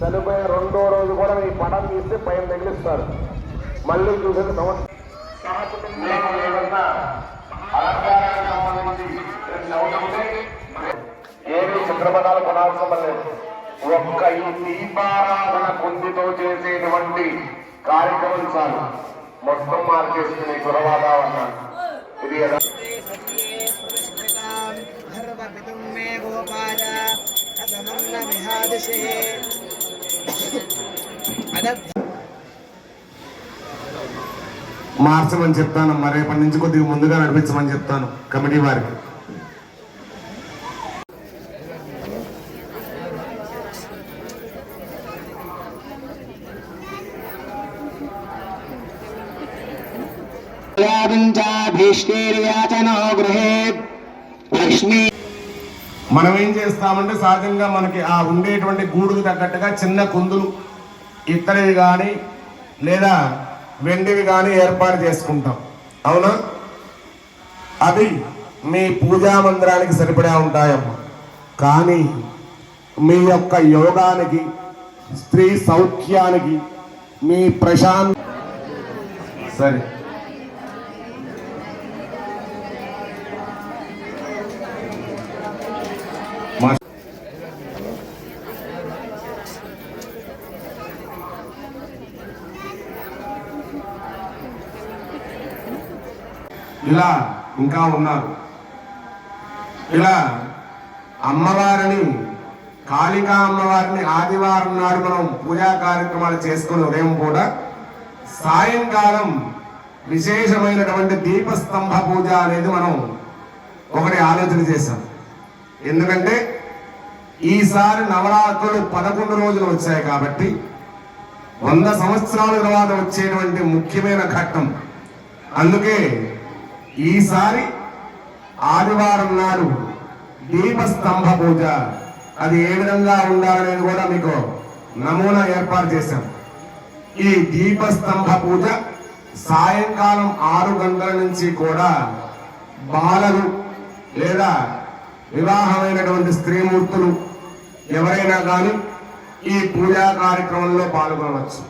చనిపోయిన రెండో రోజు కూడా మీ పటం తీస్తే పైన తగిలిస్తారు. మళ్ళీ చూసిన సంవత్సరం ఏమి చిత్రపటాలు కొనాల్సిన లేదు. ఒక్క ఈ దీపారాధన కుందితో చేసేటువంటి కార్యక్రమం చాలు మొత్తం మార్చేస్తుంది గురవాతావరణాన్ని. ఇది మార్చమని చెప్తాను. మరి రేపటి నుంచి కొద్దిగా ముందుగా నడిపించమని చెప్తాను కమిటీ వారికి. మనం ఏం చేస్తామంటే సహజంగా మనకి ఆ ఉండేటువంటి గూడుకు తగ్గట్టుగా చిన్న కుందులు ఇత్తడివి కానీ లేదా వెండివి కానీ ఏర్పాటు చేసుకుంటాం. అవునా? అవి మీ పూజా మందిరానికి సరిపడా ఉంటాయమ్మా. కానీ మీ యొక్క యోగానికి, స్త్రీ సౌఖ్యానికి, మీ ప్రశాంత సరే ఇలా ఇంకా ఉన్నారు. ఇలా అమ్మవారిని, కాళికా అమ్మవారిని ఆదివారం నాడు మనం పూజా కార్యక్రమాలు చేసుకుని ఉదయం కూడా సాయంకాలం విశేషమైనటువంటి దీపస్తంభ పూజ అనేది మనం ఒకటి ఆలోచన చేశాం. ఎందుకంటే ఈసారి నవరాత్రులు 11 రోజులు వచ్చాయి కాబట్టి 100 సంవత్సరాల తర్వాత వచ్చేటువంటి ముఖ్యమైన ఘట్టం. అందుకే ఈసారి ఆదివారం నాడు దీపస్తంభ పూజ అది ఏ విధంగా ఉండాలనేది కూడా మీకు నమూనా ఏర్పాటు చేశాం. ఈ దీపస్తంభ పూజ సాయంకాలం 6 గంటల నుంచి కూడా బాలలు లేదా వివాహమైనటువంటి స్త్రీమూర్తులు ఎవరైనా కానీ ఈ పూజా కార్యక్రమంలో పాల్గొనవచ్చు.